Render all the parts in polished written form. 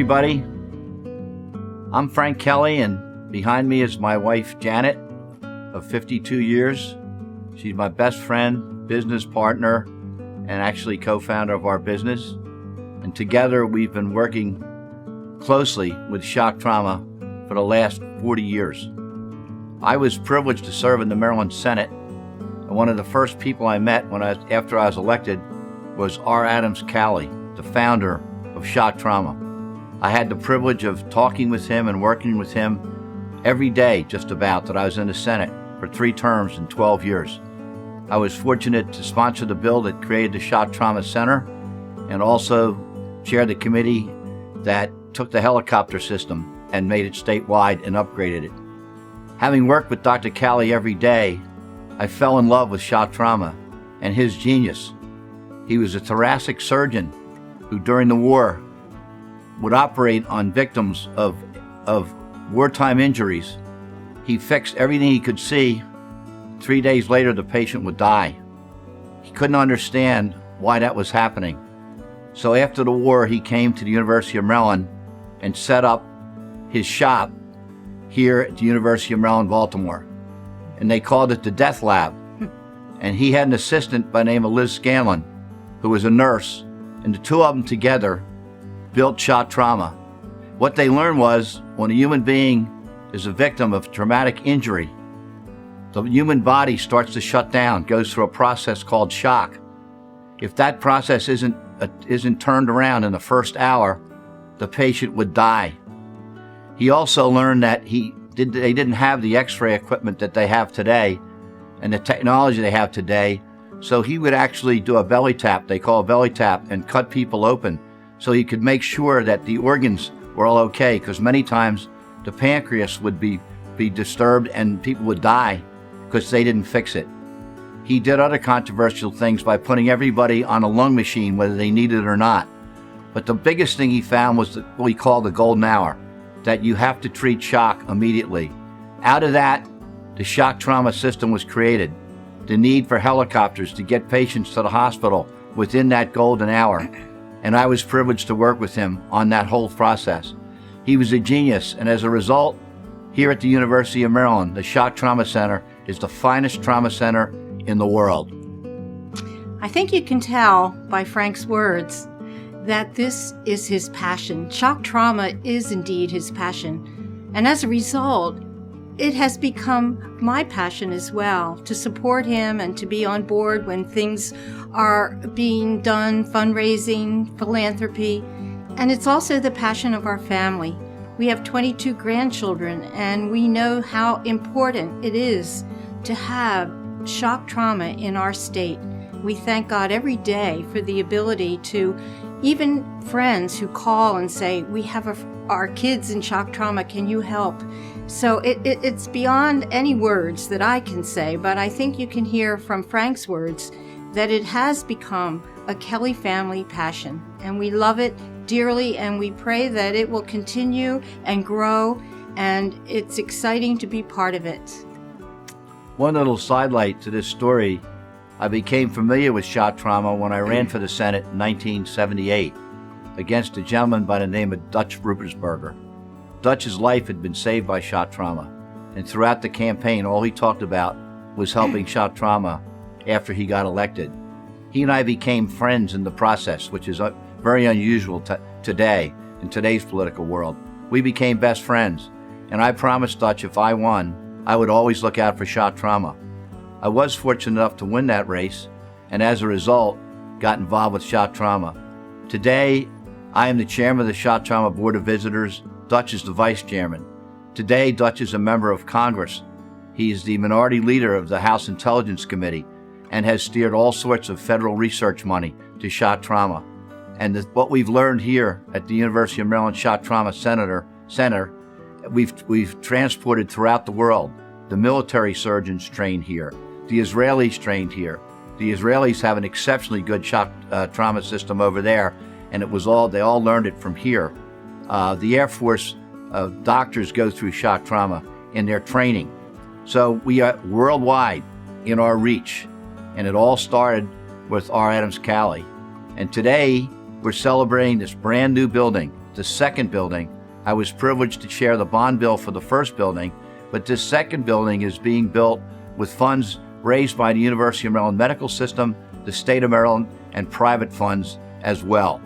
everybody. I'm Frank Kelly, and behind me is my wife, Janet, of 52 years. She's my best friend, business partner, and actually co-founder of our business. And together we've been working closely with shock trauma for the last 40 years. I was privileged to serve in the Maryland Senate, and one of the first people I met after I was elected was R. Adams Cowley, the founder of shock trauma. I had the privilege of talking with him and working with him every day, just about, that I was in the Senate for 3 terms in 12 years. I was fortunate to sponsor the bill that created the Shock Trauma Center and also chair the committee that took the helicopter system and made it statewide and upgraded it. Having worked with Dr. Cowley every day, I fell in love with shock trauma and his genius. He was a thoracic surgeon who during the war would operate on victims of wartime injuries. He fixed everything he could see. 3 days later, the patient would die. He couldn't understand why that was happening. So after the war, he came to the University of Maryland and set up his shop here at the University of Maryland, Baltimore. And they called it the Death Lab. And he had an assistant by the name of Liz Scanlon, who was a nurse, and the two of them together built shock trauma. What they learned was when a human being is a victim of traumatic injury, the human body starts to shut down, goes through a process called shock. If that process isn't turned around in the first hour, the patient would die. He also learned that they didn't have the x-ray equipment that they have today and the technology they have today, so he would actually do a belly tap, they call a belly tap, and cut people open so he could make sure that the organs were all okay, because many times the pancreas would be disturbed and people would die because they didn't fix it. He did other controversial things by putting everybody on a lung machine, whether they needed it or not. But the biggest thing he found was what we call the golden hour, that you have to treat shock immediately. Out of that, the shock trauma system was created. The need for helicopters to get patients to the hospital within that golden hour. And I was privileged to work with him on that whole process. He was a genius, and as a result, here at the University of Maryland, the Shock Trauma Center is the finest trauma center in the world. I think you can tell by Frank's words that this is his passion. Shock trauma is indeed his passion. And as a result, it has become my passion as well, to support him and to be on board when things are being done, fundraising, philanthropy. And it's also the passion of our family. We have 22 grandchildren, and we know how important it is to have shock trauma in our state. We thank God every day for the ability to, even friends who call and say, we have our kids in shock trauma, can you help? So it's beyond any words that I can say, but I think you can hear from Frank's words that it has become a Kelly family passion, and we love it dearly, and we pray that it will continue and grow, and it's exciting to be part of it. One little sidelight to this story, I became familiar with shock trauma when I ran for the Senate in 1978 against a gentleman by the name of Dutch Ruppersberger. Dutch's life had been saved by shock trauma, and throughout the campaign, all he talked about was helping shock trauma after he got elected. He and I became friends in the process, which is very unusual today, in today's political world. We became best friends, and I promised Dutch if I won, I would always look out for shock trauma. I was fortunate enough to win that race, and as a result, got involved with shock trauma. Today, I am the chairman of the Shock Trauma Board of Visitors. Dutch is the vice chairman. Today, Dutch is a member of Congress. He is the minority leader of the House Intelligence Committee and has steered all sorts of federal research money to shock trauma. And what we've learned here at the University of Maryland Shock Trauma Center, we've transported throughout the world. The military surgeons trained here. The Israelis trained here. The Israelis have an exceptionally good shock trauma system over there, and they all learned it from here. The Air Force doctors go through shock trauma in their training. So we are worldwide in our reach, and it all started with R. Adams Cowley. And today we're celebrating this brand new building the second building. I was privileged to share the bond bill for the first building, but this second building is being built with funds raised by the University of Maryland Medical System, the State of Maryland, and private funds as well.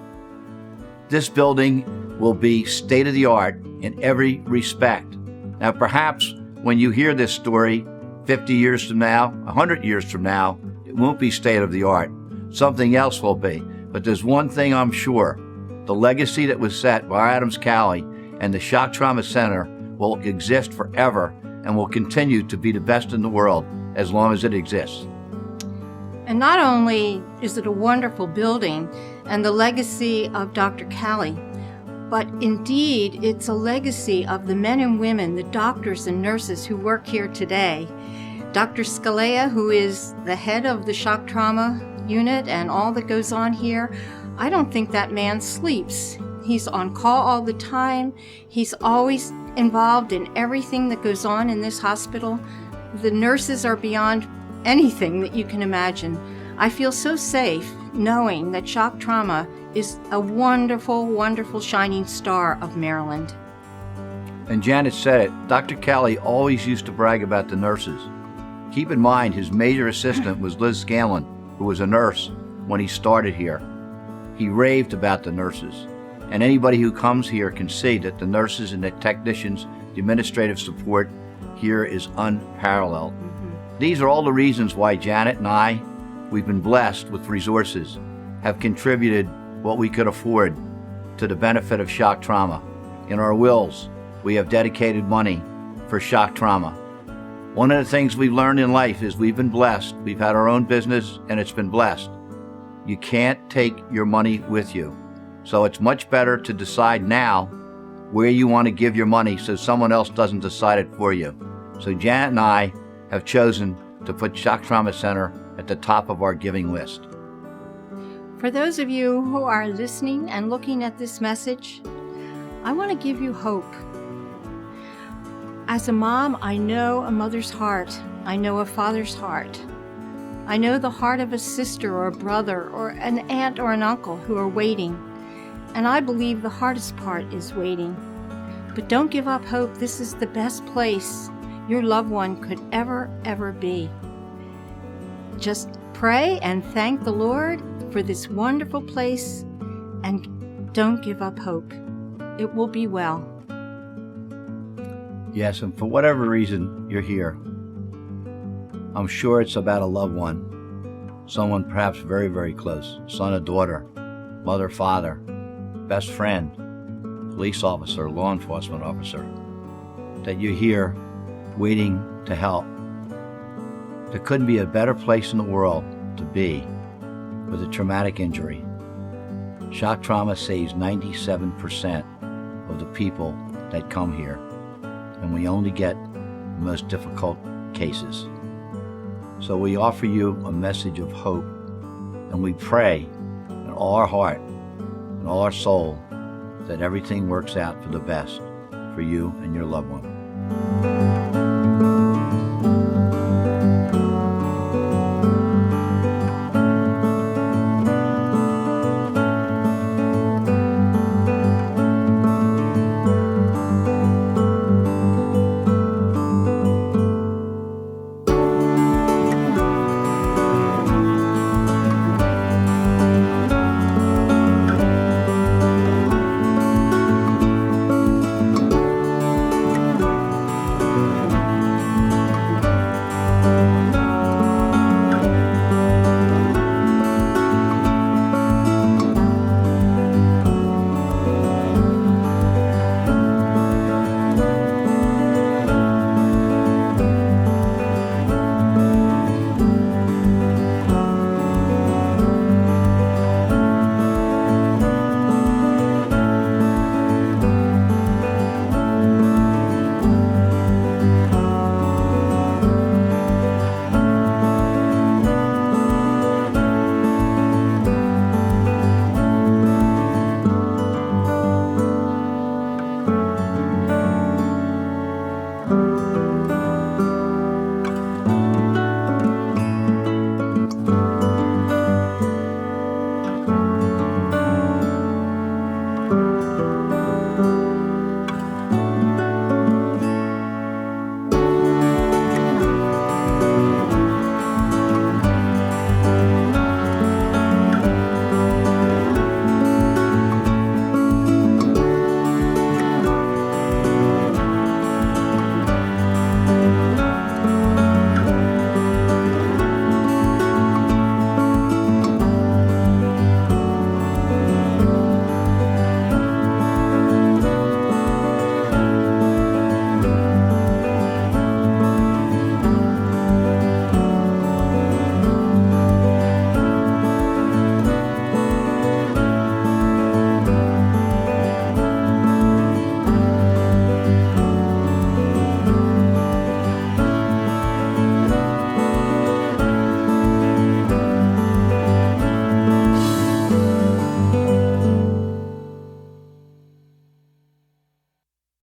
This building will be state-of-the-art in every respect. Now, perhaps when you hear this story 50 years from now, 100 years from now, it won't be state-of-the-art. Something else will be. But there's one thing I'm sure. The legacy that was set by Adams Cowley and the Shock Trauma Center will exist forever and will continue to be the best in the world as long as it exists. And not only is it a wonderful building and the legacy of Dr. Cowley, but indeed it's a legacy of the men and women, the doctors and nurses who work here today. Dr. Scalea, who is the head of the shock trauma unit and all that goes on here, I don't think that man sleeps. He's on call all the time. He's always involved in everything that goes on in this hospital. The nurses are beyond anything that you can imagine. I feel so safe knowing that shock trauma is a wonderful, wonderful shining star of Maryland. And Janet said it, Dr. Cowley always used to brag about the nurses. Keep in mind, his major assistant was Liz Scanlon, who was a nurse when he started here. He raved about the nurses. And anybody who comes here can see that the nurses and the technicians, the administrative support here is unparalleled. These are all the reasons why Janet and I, we've been blessed with resources, have contributed what we could afford to the benefit of shock trauma. In our wills, we have dedicated money for shock trauma. One of the things we've learned in life is we've been blessed. We've had our own business and it's been blessed. You can't take your money with you. So it's much better to decide now where you want to give your money so someone else doesn't decide it for you. So Janet and I have chosen to put Shock Trauma Center at the top of our giving list. For those of you who are listening and looking at this message, I want to give you hope. As a mom, I know a mother's heart. I know a father's heart. I know the heart of a sister or a brother or an aunt or an uncle who are waiting. And I believe the hardest part is waiting. But don't give up hope. This is the best place your loved one could ever be. Just pray and thank the Lord for this wonderful place and don't give up hope. It will be well. Yes, and for whatever reason you're here, I'm sure it's about a loved one, someone perhaps very, very close, son or daughter, mother, father, best friend, police officer, law enforcement officer, that you're here waiting to help. There couldn't be a better place in the world to be with a traumatic injury. Shock trauma saves 97% of the people that come here, and we only get the most difficult cases. So we offer you a message of hope, and we pray in all our heart and all our soul that everything works out for the best for you and your loved one.